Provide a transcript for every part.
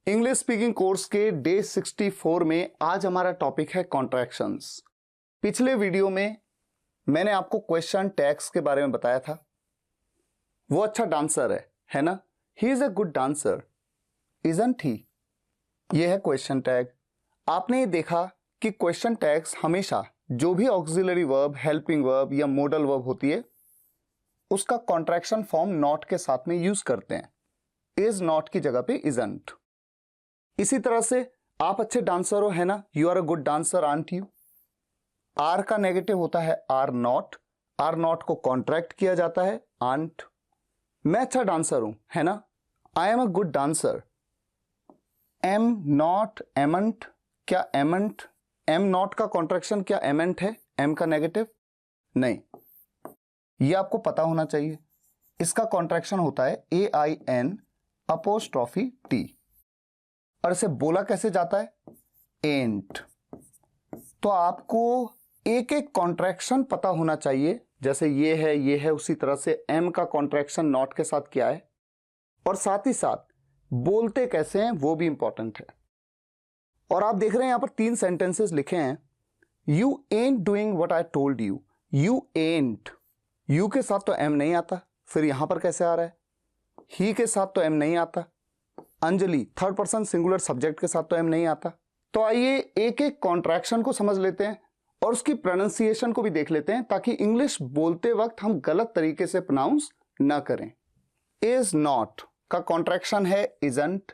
English speaking course के day 64 में आज हमारा टॉपिक है कॉन्ट्रैक्शंस। पिछले वीडियो में मैंने आपको क्वेश्चन टैग्स के बारे में बताया था। वो अच्छा डांसर है ना? He is a good dancer, isn't he? ये है क्वेश्चन टैग। आपने ये देखा कि क्वेश्चन टैग्स हमेशा जो भी ऑक्सिलरी वर्ब, हेल्पिंग वर्ब या मोडल वर्ब होती है उसका कॉन्ट्रैक्शन फॉर्म नॉट के साथ में यूज करते हैं। इज नॉट की जगह पे इजंट। इसी तरह से आप अच्छे डांसर हो, है ना? You are a good dancer, aren't you? Are का नेगेटिव होता है आर नॉट। आर नॉट को कॉन्ट्रैक्ट किया जाता है आंट। मैं अच्छा डांसर हूं, है ना? I am a good dancer. Am not, एमंट। क्या एमंट, एम नॉट का कॉन्ट्रैक्शन क्या एमेंट है? एम का नेगेटिव नहीं, यह आपको पता होना चाहिए। इसका कॉन्ट्रैक्शन होता है ए आई एन अपोस्ट्रॉफी टी। और इसे बोला कैसे जाता है? एंट। तो आपको एक एक कॉन्ट्रैक्शन पता होना चाहिए। जैसे ये है, उसी तरह से एम का कॉन्ट्रैक्शन नॉट के साथ क्या है, और साथ ही साथ बोलते कैसे हैं वो भी इंपॉर्टेंट है। और आप देख रहे हैं यहां पर 3 सेंटेंसेस लिखे हैं। You ant doing what I told you. You ant, you के साथ तो एम नहीं आता, फिर यहां पर कैसे आ रहा है? ही के साथ तो एम नहीं आता। Anjali third person singular subject के साथ तो एम नहीं आता। तो आइए एक एक कॉन्ट्रैक्शन को समझ लेते हैं और उसकी प्रोनाउंसिएशन को भी देख लेते हैं, ताकि इंग्लिश बोलते वक्त हम गलत तरीके से प्रोनाउंस ना करें। इज नॉट का कॉन्ट्रैक्शन है इजंट।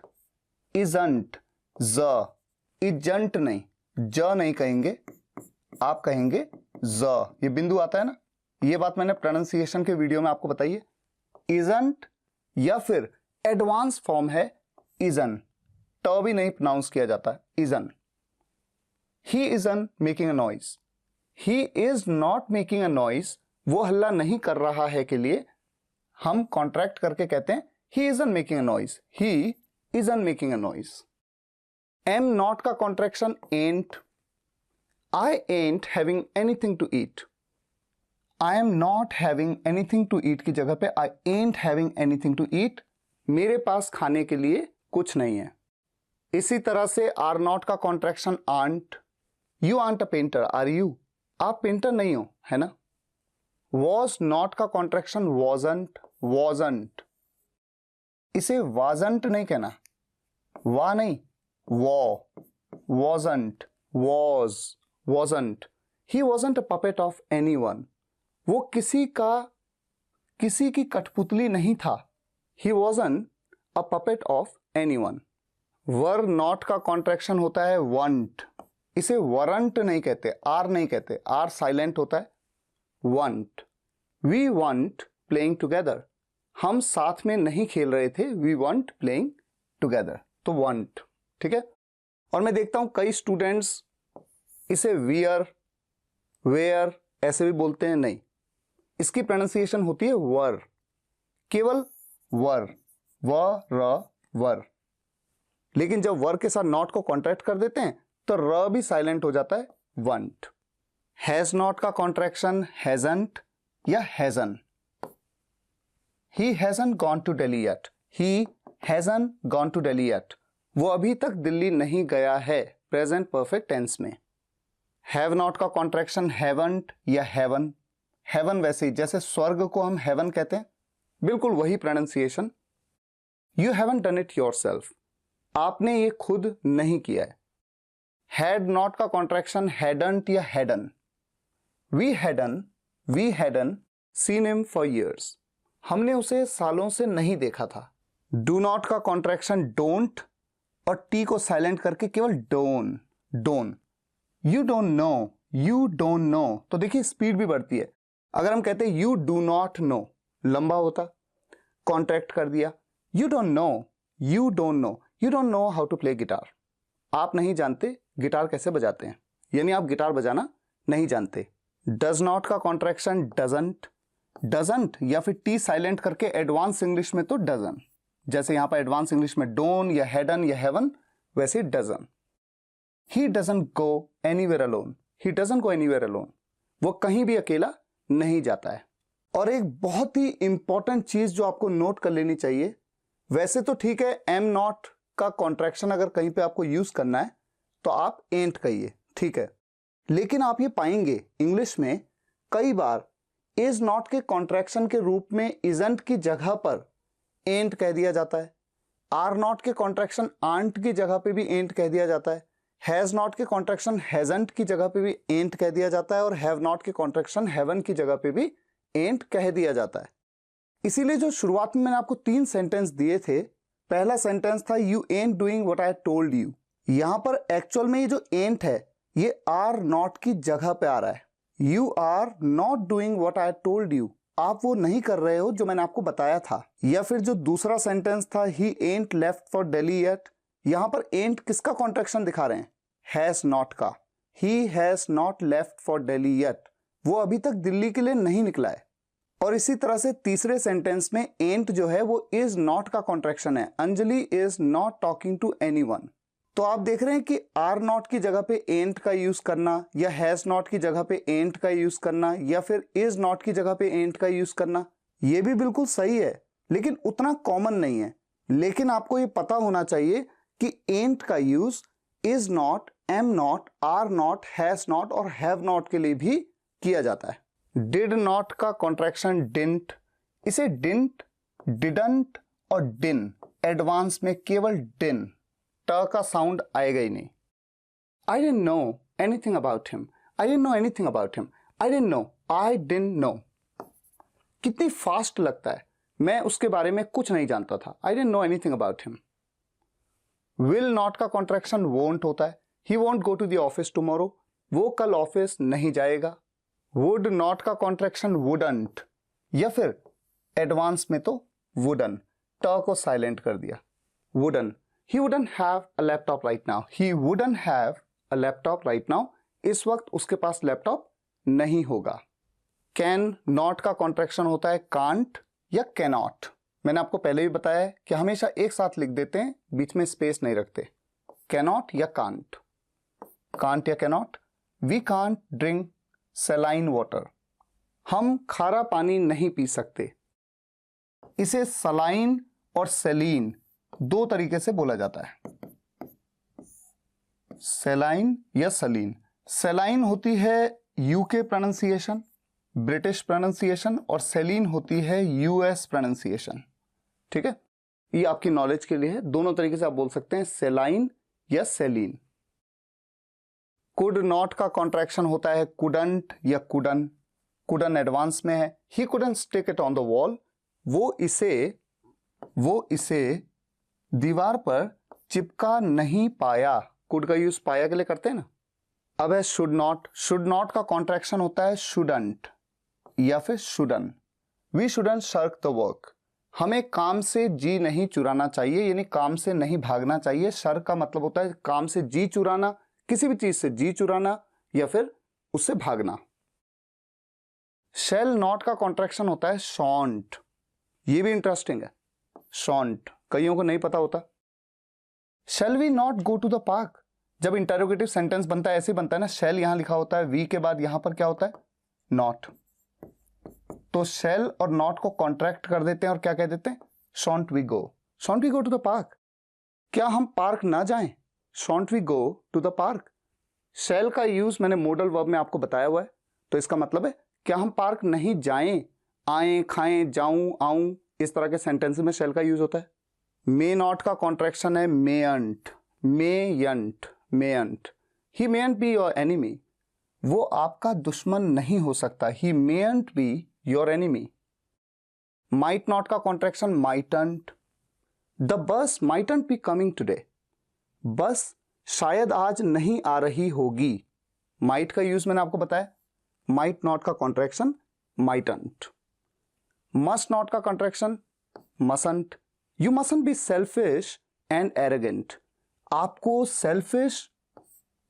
इजंट, ज, इजंट नहीं, ज नहीं कहेंगे, आप कहेंगे ज। ये बिंदु आता है ना, ये बात मैंने प्रोनाउंसिएशन के वीडियो में आपको बताई है। इजंट या फिर एडवांस फॉर्म है इजन, ट भी नहीं प्रोनाउंस किया जाता, isn't. He isn't making a noise. He is not making a noise, वो हल्ला नहीं कर रहा है के लिए हम कॉन्ट्रैक्ट करके कहते हैं he isn't making a noise. He isn't making a noise. Am not का contraction ain't. I ain't having anything to eat. I am not having anything to eat की जगह पे I ain't having anything to eat, मेरे पास खाने के लिए कुछ नहीं है। इसी तरह से आर नॉट का contraction aren't. You aren't a painter, are you? आप पेंटर नहीं हो, है ना? वॉज नॉट का कॉन्ट्रैक्शन वॉजंट। वॉजंट, इसे वाजंट नहीं कहना, वा नहीं, वॉ। Wasn't, was, wasn't. He wasn't a puppet of anyone, वो किसी की कठपुतली नहीं था। He wasn't a puppet of anyone. Were not का कॉन्ट्रैक्शन होता है वंट। इसे वरंट नहीं कहते, आर नहीं कहते, आर साइलेंट होता है। Weren't, we weren't playing together, हम साथ में नहीं खेल रहे थे। वी वंट प्लेइंग टुगेदर, तो वंट, ठीक है। और मैं देखता हूं कई स्टूडेंट्स इसे वियर, वेयर ऐसे भी बोलते हैं, नहीं, इसकी प्रोनाउंसिएशन होती है वर, केवल वर, व र वर। लेकिन जब वर के साथ नॉट को कॉन्ट्रैक्ट कर देते हैं तो र भी साइलेंट हो जाता है, वंट। हैज नॉट का कॉन्ट्रैक्शन हैजंट या hasn't. He hasn't gone to Delhi yet. He hasn't gone to Delhi yet, वो अभी तक दिल्ली नहीं गया है, प्रेजेंट परफेक्ट टेंस में। हैव नॉट का कॉन्ट्रैक्शन हैवंट या हेवन। हेवन वैसे ही जैसे स्वर्ग को हम हेवन कहते हैं, बिल्कुल वही pronunciation. You haven't done it yourself, आपने ये खुद नहीं किया है। हैड नॉट का कॉन्ट्रैक्शन हैडंट या hadn't. We hadn't seen him for years, हमने उसे सालों से नहीं देखा था। डू नॉट का कॉन्ट्रैक्शन डोंट और टी को साइलेंट करके केवल don't, don't. You don't know, you don't know, तो देखिए स्पीड भी बढ़ती है। अगर हम कहते यू डू नॉट नो, लंबा होता, कॉन्ट्रैक्ट कर दिया। You don't know, you don't know, you don't know how to play guitar, आप नहीं जानते गिटार कैसे बजाते हैं, यानी आप गिटार बजाना नहीं जानते। डज नॉट का कॉन्ट्रैक्शन डजंट। डजंट या फिर टी साइलेंट करके एडवांस इंग्लिश में तो डजन, जैसे यहां पर एडवांस इंग्लिश में डोन या हेडन या हेवन, वैसे doesn. He doesn't go anywhere alone. He doesn't go anywhere alone, वो कहीं भी अकेला नहीं जाता है। और एक बहुत ही इंपॉर्टेंट चीज जो आपको नोट कर लेनी चाहिए, वैसे तो ठीक है एम नॉट का कॉन्ट्रैक्शन अगर कहीं पे आपको यूज करना है तो आप एंट कहिए, ठीक है। लेकिन आप ये पाएंगे इंग्लिश में कई बार इज नॉट के कॉन्ट्रैक्शन के रूप में इजंट की जगह पर एंट कह दिया जाता है। आर नॉट के कॉन्ट्रैक्शन आंट की जगह पे भी एंट कह दिया जाता है। हैज नॉट के कॉन्ट्रैक्शन हैजंट की जगह पे भी एंट कह दिया जाता है और हैव नॉट के कॉन्ट्रैक्शन हैवन की जगह पे भी एंट कह दिया जाता है। इसीलिए जो शुरुआत में मैंने आपको 3 सेंटेंस दिए थे, पहला सेंटेंस था you ant doing what I told you. यहां पर एक्चुअल में ये जो एंट है ये आर नॉट की जगह पे आ रहा है। You are not doing what I told you, आप वो नहीं कर रहे हो जो मैंने आपको बताया था। या फिर जो दूसरा सेंटेंस था ही एंट लेफ्ट फॉर दिल्ली येट, यहां पर एंट किसका कॉन्ट्रैक्शन दिखा रहे हैं? हैज नॉट का। He has not left for Delhi yet, वो अभी तक दिल्ली के लिए नहीं निकला है। और इसी तरह से तीसरे सेंटेंस में एंट जो है वो इज नॉट का कॉन्ट्रैक्शन है। Anjali is not talking to anyone. तो आप देख रहे हैं कि आर नॉट की जगह पे एंट का यूज करना या हैज नॉट की जगह पे एंट का यूज करना या फिर इज नॉट की जगह पे एंट का यूज करना, ये भी बिल्कुल सही है लेकिन उतना कॉमन नहीं है। लेकिन आपको ये पता होना चाहिए कि एंट का use is not, am not, are not, has not और हैव नॉट के लिए भी किया जाता है। डिड नॉट का कॉन्ट्रैक्शन डिंट, इसे डिंट, डिडंट और डिन, एडवांस में केवल डिन, ट का साउंड आएगा ही नहीं। आई didn't know anything about him, I didn't know anything about him, I didn't no, I didn't no. कितनी फास्ट लगता है, मैं उसके बारे में कुछ नहीं जानता था। I didn't know anything about him. Will not का कॉन्ट्रैक्शन वोंट होता है। He won't go to the office tomorrow, वो कल ऑफिस नहीं जाएगा। वुड नॉट का कॉन्ट्रैक्शन वुडंट, या फिर एडवांस में तो वुडन, ट को साइलेंट कर दिया, wooden. He wouldn't have a laptop right now, he wouldn't have a laptop right now, इस वक्त उसके पास लैपटॉप नहीं होगा। कैन नॉट का कॉन्ट्रैक्शन होता है कांट या कैनॉट। मैंने आपको पहले भी बताया है कि हमेशा एक साथ लिख देते हैं, बीच में स्पेस नहीं रखते। कैनॉट या कांट, कांट या cannot. We can't drink saline water, हम खारा पानी नहीं पी सकते। इसे सलाइन और सेलीन दो तरीके से बोला जाता है, सेलाइन या सलीन। सेलाइन होती है यूके प्रोनाउंसिएशन, ब्रिटिश प्रोनाउंसिएशन, और सेलीन होती है यूएस प्रोनाउंसिएशन। ठीक है, ये आपकी नॉलेज के लिए है, दोनों तरीके से आप बोल सकते हैं, सेलाइन या सेलीन। कुड नॉट का कॉन्ट्रैक्शन होता है कुडंट या कुडन, कुडन एडवांस में है। He couldn't stick it on the wall, वो इसे दीवार पर चिपका नहीं पाया। कुड का यूज पाया के लिए करते हैं ना। अब है शुड नॉट, शुड नॉट का कॉन्ट्रैक्शन होता है शुडंट या फिर shouldn. We shouldn't shirk the work, हमें काम से जी नहीं चुराना चाहिए, यानी काम से नहीं भागना चाहिए। शर्क का मतलब होता है काम से जी चुराना, किसी भी चीज से जी चुराना या फिर उससे भागना। शेल नॉट का कॉन्ट्रैक्शन होता है शॉन्ट, ये भी इंटरेस्टिंग है, शॉन्ट कईयों को नहीं पता होता। Shall we not go to the park, जब इंटरोगेटिव सेंटेंस बनता है ऐसे बनता है ना, शेल यहां लिखा होता है, वी के बाद यहां पर क्या होता है, नॉट। तो शेल और नॉट को कॉन्ट्रैक्ट कर देते हैं और क्या कह देते हैं, shan't we go, shan't we go to the park, क्या हम पार्क ना जाएं, shan't we go to the park. Shall का यूज मैंने मॉडल वर्ब में आपको बताया हुआ है, तो इसका मतलब है क्या हम पार्क नहीं जाएं, आए, खाएं, जाऊं, आऊं, इस तरह के सेंटेंस में शेल का यूज होता है। मे नॉट का कॉन्ट्रैक्शन है mayn't, mayn't, mayn't. He mayn't be your enemy, वो आपका दुश्मन नहीं हो सकता। He mayn't be your enemy. Might not का contraction mightn't, the bus mightn't be coming today, बस शायद आज नहीं आ रही होगी। माइट का यूज मैंने आपको बताया, माइट नॉट का कॉन्ट्रैक्शन माइटंट। मस्ट नॉट का contraction mustn't, you mustn't be selfish and arrogant, आपको सेल्फिश,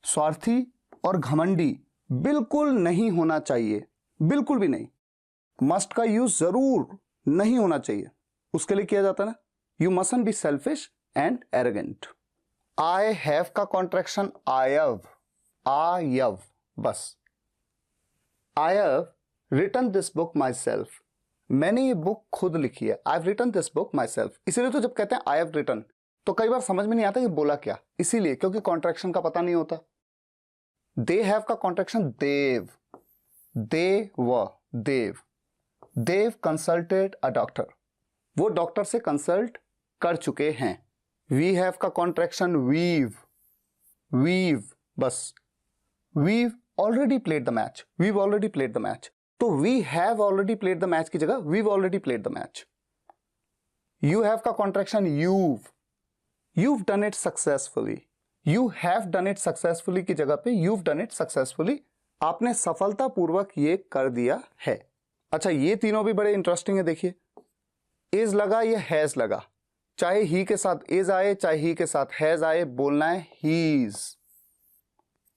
स्वार्थी और घमंडी बिल्कुल नहीं होना चाहिए, बिल्कुल भी नहीं। मस्ट का यूज जरूर नहीं होना चाहिए, उसके लिए किया जाता है ना, you mustn't be selfish and arrogant. I have का कॉन्ट्रैक्शन आयव, आयव, बस। I have written this book myself, मैंने ये बुक खुद लिखी है, I have written this book myself. इसलिए तो जब कहते हैं आई हैव रिटन, तो कई बार समझ में नहीं आता ये बोला क्या, इसीलिए क्योंकि कॉन्ट्रैक्शन का पता नहीं होता। दे हैव का contraction they've, they've consulted a doctor, वो डॉक्टर से कंसल्ट कर चुके हैं। वी हैव का कॉन्ट्रैक्शन वीव, बस we've already played the match, we've already played the match, तो we have already played the match की जगह we've already played the match. You have का contraction you've done it successfully, you have done it successfully की जगह पे you've done it successfully, आपने सफलतापूर्वक ये कर दिया है। अच्छा, ये तीनों भी बड़े इंटरेस्टिंग है। देखिए, is लगा या has लगा, चाहे ही के साथ is आए चाहे ही के साथ has आए, बोलना है he's,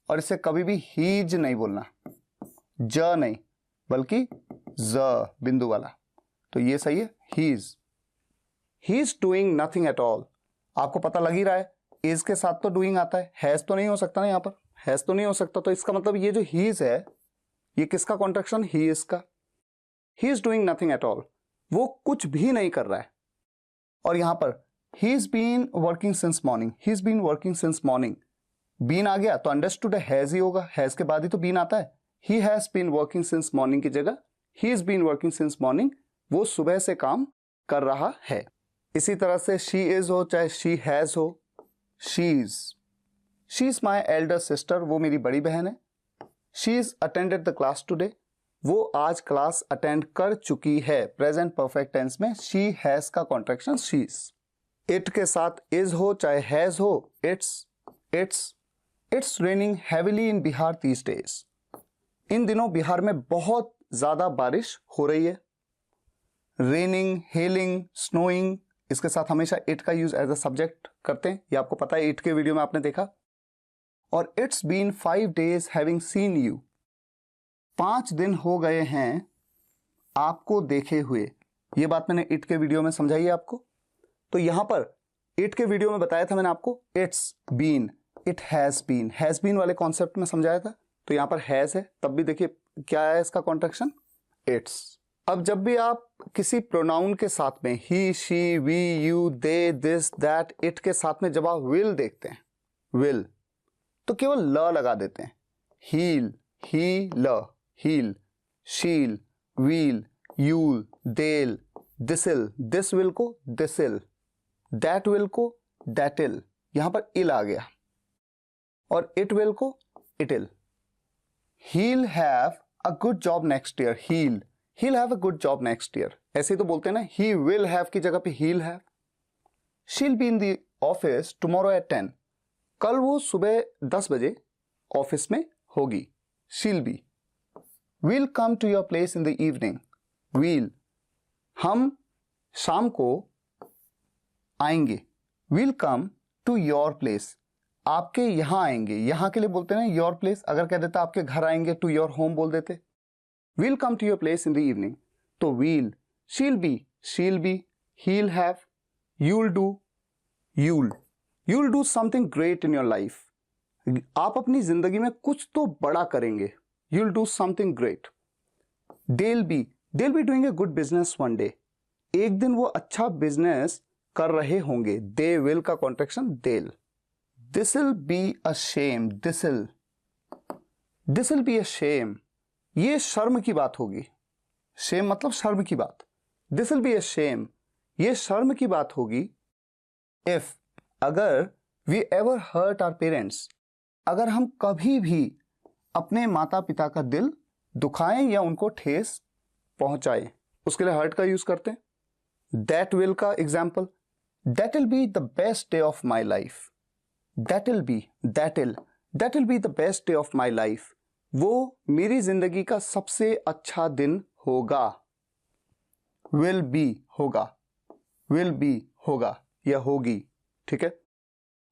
और इसे कभी भी he's नहीं बोलना, ज नहीं बल्कि ज बिंदु वाला, तो ये सही है he's doing nothing at all। आपको पता लग ही रहा है इज के साथ तो डूइंग आता है, हैज तो नहीं हो सकता ना, यहां पर हैज तो नहीं हो सकता, तो इसका मतलब ये जो हीज है ये किसका कॉन्ट्रैक्शन, ही इज का। He is doing nothing at all, वो कुछ भी नहीं कर रहा है। और यहां पर he is been working since morning, he is been working since morning, been आ गया तो अंडरस्टूड है हैज ही होगा, हैज के बाद ही तो बीन आता है। He has been working since morning की जगह he is been working since morning, वो सुबह से काम कर रहा है। इसी तरह से शी इज हो चाहे शी हैज हो, she is my elder sister, वो मेरी बड़ी बहन है। She is attended the class today, वो आज क्लास अटेंड कर चुकी है। प्रेजेंट परफेक्ट टेंस में शी हैज का कॉन्ट्रैक्शन शी इज। इट के साथ इज हो चाहे हैज हो, it's raining heavily in Bihar these days, इन दिनों बिहार में बहुत ज्यादा बारिश हो रही है। रेनिंग, हेलिंग, स्नोइंग, इसके साथ हमेशा इट का यूज एज अ सब्जेक्ट करते हैं, ये आपको पता है, इट के वीडियो में आपने देखा। और it's been 5 days having seen you, 5 दिन हो गए हैं आपको देखे हुए, ये बात मैंने इट के वीडियो में समझाई है आपको। तो यहां पर इट के वीडियो में बताया था मैंने आपको it's been, it has been वाले कॉन्सेप्ट में समझाया था, तो यहां पर हैज है, तब भी देखिए क्या है इसका कॉन्ट्रैक्शन, इट्स। अब जब भी आप किसी प्रोनाउन के साथ में he, she, we, you, they, this, that, it के साथ में जब आप विल देखते हैं, विल, तो केवल ल लगा देते हैं। हील, ही, ल, हील, शील, व्हील, यूल, देल, दिसिल, दिस विल को दिसिल, दैट विल को दैटिल, यहां पर इल आ गया, और इट विल को it'll. He'll have a good job next year, he'll have a good job next year, ऐसे ही तो बोलते हैं ना, he will have की जगह पे he'll have। she'll be in the office tomorrow at 10, कल वो सुबह 10 बजे ऑफिस में होगी, she'll be। we'll come to your place in the evening, we'll, हम शाम को आएंगे, we'll come to your place, आपके यहां आएंगे, यहां के लिए बोलते हैं ना your place, अगर कह देता आपके घर आएंगे to your home बोल देते। We'll come to your place in the evening, तो will, she'll be, he'll have, you'll do something great in your life, आप अपनी जिंदगी में कुछ तो बड़ा करेंगे, you'll do something great। they'll be doing a good business one day, एक दिन वो अच्छा बिजनेस कर रहे होंगे, they will का contraction they'll। this'll be a shame, this'll be a shame, ये शर्म की बात होगी, शेम मतलब शर्म की बात, this will be a shame, ये शर्म की बात होगी। इफ, अगर, we ever hurt our parents, अगर हम कभी भी अपने माता पिता का दिल दुखाएं या उनको ठेस पहुंचाएं, उसके लिए हर्ट का यूज करते हैं। दैट विल का example, that will be the best day of my life, that will be the best day of my life, वो मेरी जिंदगी का सबसे अच्छा दिन होगा। विल बी होगा या होगी, ठीक है।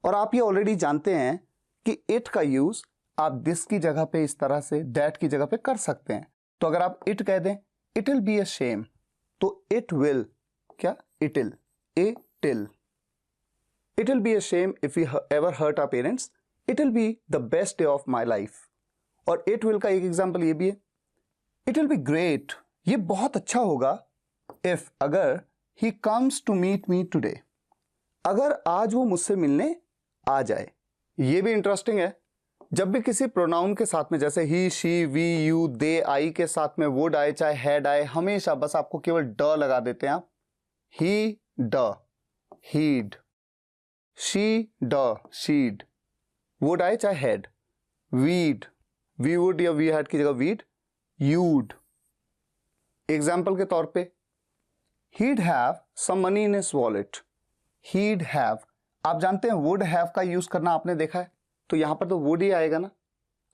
और आप ये ऑलरेडी जानते हैं कि इट का यूज आप दिस की जगह पे इस तरह से, दैट की जगह पे कर सकते हैं। तो अगर आप इट कह दें, it will be a shame, तो इट विल क्या, it'll, it will be a shame if you ever hurt our parents, it will be the best day of my life. और इट विल का एक example ये भी है, it will be great, ये बहुत अच्छा होगा, इफ, अगर, he comes to meet me today, अगर आज वो मुझसे मिलने आ जाए। ये भी इंटरेस्टिंग है, जब भी किसी प्रोनाउन के साथ में जैसे ही, शी, वी, यू, दे, आई के साथ में वुड आए चाहे हैड आए, हमेशा बस आपको केवल ड लगा देते हैं आप। ही, ड, हीड, शी, ड, शीड, वुड आए चाहे हैड, वीड, वी वुड या वी हैड की जगह वीड, यूड। एग्जाम्पल के तौर पे he'd have some money in his wallet, he'd have, आप जानते हैं would have का यूज करना आपने देखा है, तो यहां पर तो would ही आएगा ना।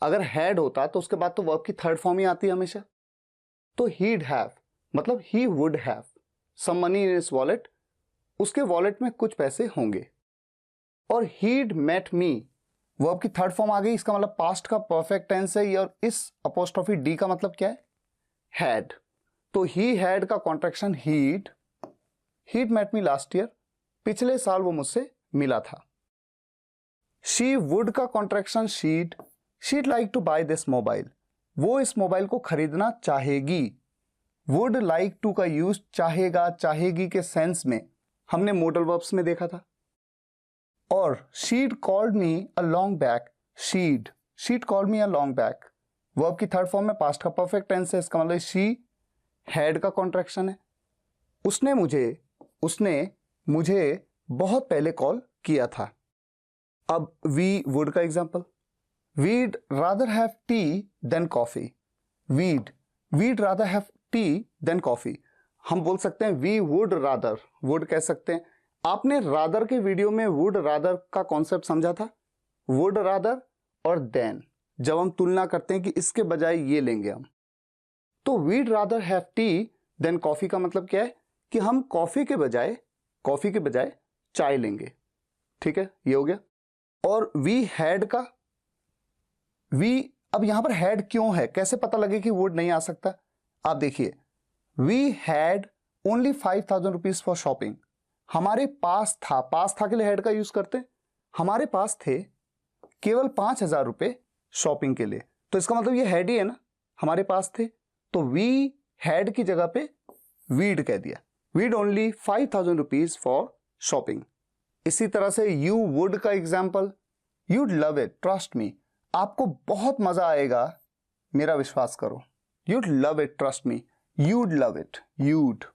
अगर had होता तो उसके बाद तो वर्ब की थर्ड फॉर्म ही आती है हमेशा। तो he'd have मतलब he would have some money in his wallet, उसके वॉलेट में कुछ पैसे होंगे। और he'd met me, वर्ब की थर्ड फॉर्म आ गई, इसका मतलब पास्ट का परफेक्ट टेंस है। और इस अपोस्ट्रोफी डी का मतलब क्या है? हैड। तो ही हैड का contraction he'd met me last year, पिछले साल वो मुझसे मिला था। she would का contraction she'd like to buy this mobile, वो इस मोबाइल को खरीदना चाहेगी। would like to का यूज चाहेगा, चाहेगी के सेंस में हमने मोडल वर्ब्स में देखा था। और she'd called me a long back, she'd called me a long back, verb की थर्ड फॉर्म में पास्ट का परफेक्ट टेंस है, इसका मतलब she हैड का कॉन्ट्रैक्शन है। उसने मुझे बहुत पहले कॉल किया था। अब वी वुड का example, we'd rather have tea than coffee, we'd rather have tea than coffee. हम बोल सकते हैं वी वुड रादर, वुड कह सकते हैं। आपने रादर के वीडियो में वुड रादर का कॉन्सेप्ट समझा था, वुड रादर और देन, जब हम तुलना करते हैं कि इसके बजाय ये लेंगे हम, तो we'd rather have tea than coffee का मतलब क्या है कि हम कॉफी के बजाय चाय लेंगे। ठीक है, ये हो गया। और वी हैड का अब यहां पर हैड क्यों है, कैसे पता लगे कि वुड नहीं आ सकता? आप देखिए, we had only 5,000 rupees for shopping, हमारे पास था के लिए हैड का यूज करते हैं। हमारे पास थे केवल 5,000 रुपए शॉपिंग के लिए, तो इसका मतलब ये हैड ही है ना, हमारे पास थे। तो वी हैड की जगह पे वीड कह दिया, we'd only 5,000 rupees for shopping. इसी तरह से यू वुड का example, you'd love it trust me, आपको बहुत मजा आएगा, मेरा विश्वास करो। You'd love it trust me, you'd love it, you'd.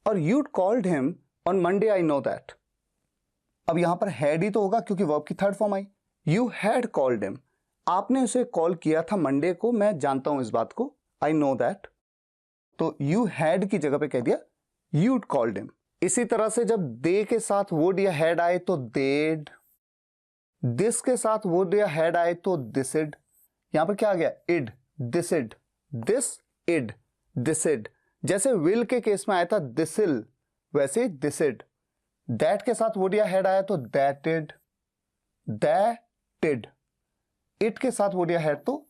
और you'd called him on Monday I know that, अब यहां पर हैड ही तो होगा क्योंकि वर्ब की third form I. You had called him, आपने उसे कॉल किया था मंडे को, मैं जानता हूं इस बात को, आई नो दैट। तो यू हैड की जगह पे कह दिया यूड कॉल्ड हिम। इसी तरह से जब दे के साथ वुड या हैड आए तो देड, दिस के साथ वुड या हैड आए तो दिसिड। यहां पर क्या आ गया? It'd, this'd, this it'd, this'd. जैसे विल के केस में आया था दिसिल, वैसे दिसिड। दैट के साथ वुड या हैड आया तो दैटिड, दैटिड। इट के साथ वुड या हैड तो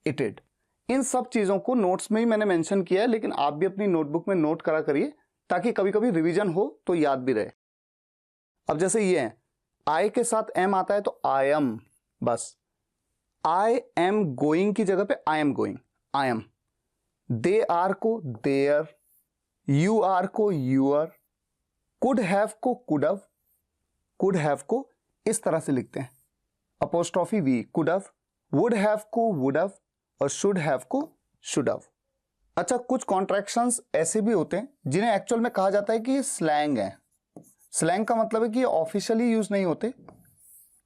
इटिड। इन सब चीजों को नोट्स में ही मैंने मेंशन किया है, लेकिन आप भी अपनी नोटबुक में नोट करा करिए ताकि कभी कभी रिवीजन हो तो याद भी रहे। अब जैसे ये है, आई के साथ एम आता है तो आई एम, बस आई एम गोइंग की जगह पे I am going, I am. They are को देयर, यू आर को यूर, कुड हैव को कुड हैव, कुड हैव को इस तरह से लिखते हैं, apostrophe ve, could have, would have को वुड हैव, और शुड हैव को शुड हैव। अच्छा, कुछ कॉन्ट्रैक्शंस ऐसे भी होते हैं जिन्हें एक्चुअल में कहा जाता है कि ये स्लैंग है। स्लैंग का मतलब है कि ये ऑफिशियली यूज नहीं होते,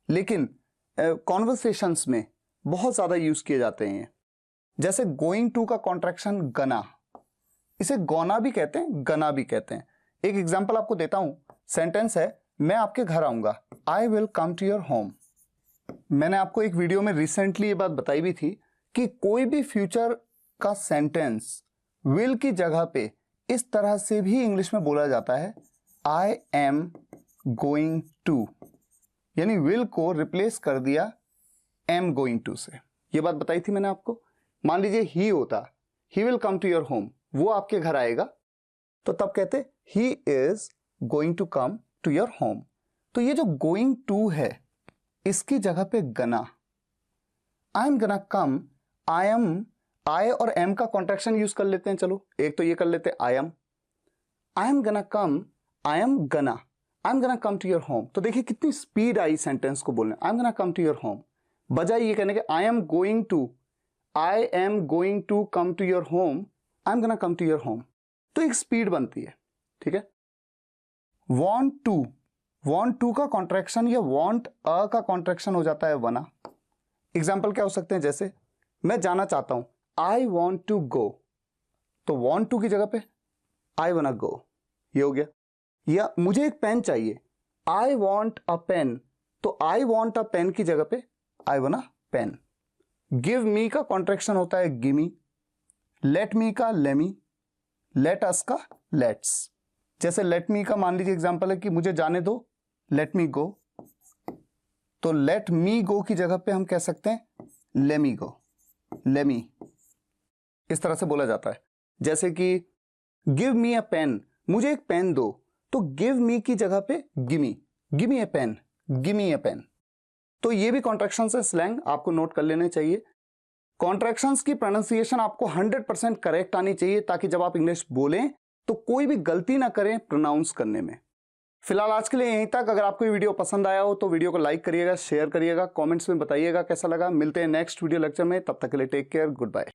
लेकिन कॉन्वर्सेशंस में बहुत ज्यादा यूज किए जाते हैं। जैसे गोइंग टू का कॉन्ट्रैक्शन गना, इसे गोना भी कहते हैं, गना भी कहते हैं। एक एग्जाम्पल आपको देता हूं, सेंटेंस है, मैं आपके घर आऊंगा, I will come to your home. मैंने आपको एक वीडियो में रिसेंटली ये बात बताई भी थी कि कोई भी फ्यूचर का सेंटेंस विल की जगह पे इस तरह से भी इंग्लिश में बोला जाता है, आई एम गोइंग टू, यानी विल को रिप्लेस कर दिया एम गोइंग टू से। ये बात बताई थी मैंने आपको। मान लीजिए ही होता, he will come to your home, वो आपके घर आएगा, तो तब कहते he is going to come to your home. तो ये जो गोइंग टू है इसकी जगह पे गना, आई एम गना कम, आई एम, आई और एम का कॉन्ट्रैक्शन यूज कर लेते हैं। चलो एक तो ये कर लेते हैं, आई एम गना कम, I am gonna, I am gonna come to your home. तो देखिए कितनी स्पीड आई सेंटेंस को बोलने, I am gonna come to your home, बजाय ये कहने के I am going to come to your home, I am gonna come to your home. तो एक स्पीड बनती है, ठीक है। want to का कॉन्ट्रैक्शन या want a का कॉन्ट्रैक्शन हो जाता है वना। एग्जाम्पल क्या हो सकते हैं, जैसे मैं जाना चाहता हूं, आई वॉन्ट टू गो, तो want to की जगह पे आई wanna गो, ये हो गया। या मुझे एक पेन चाहिए, आई वॉन्ट अ पेन, तो आई वॉन्ट अ पेन की जगह पे आई wanna पेन। गिव मी का कॉन्ट्रैक्शन होता है गिमी, लेट मी का लेमी, लेट अस का लेट्स। जैसे लेट मी का मान लीजिए एग्जांपल है कि मुझे जाने दो, लेट मी गो, तो लेट मी गो की जगह पे हम कह सकते हैं लेमी गो, लेमी, इस तरह से बोला जाता है। जैसे कि गिव मी अ पेन, मुझे एक पेन दो, तो गिव मी की जगह पे गिमी, गिमी ए पेन, गिमी ए पेन। तो ये भी कॉन्ट्रैक्शंस है, स्लैंग आपको नोट कर लेने चाहिए। कॉन्ट्रैक्शंस की प्रोनाउंसिएशन आपको 100% करेक्ट आनी चाहिए, ताकि जब आप इंग्लिश बोलें तो कोई भी गलती ना करें प्रोनाउंस करने में। फिलहाल आज के लिए यहीं तक। अगर आपको ये वीडियो पसंद आया हो तो वीडियो को लाइक करिएगा, शेयर करिएगा, कमेंट्स में बताइएगा कैसा लगा। मिलते हैं नेक्स्ट वीडियो लेक्चर में, तब तक के लिए टेक केयर, गुड बाय।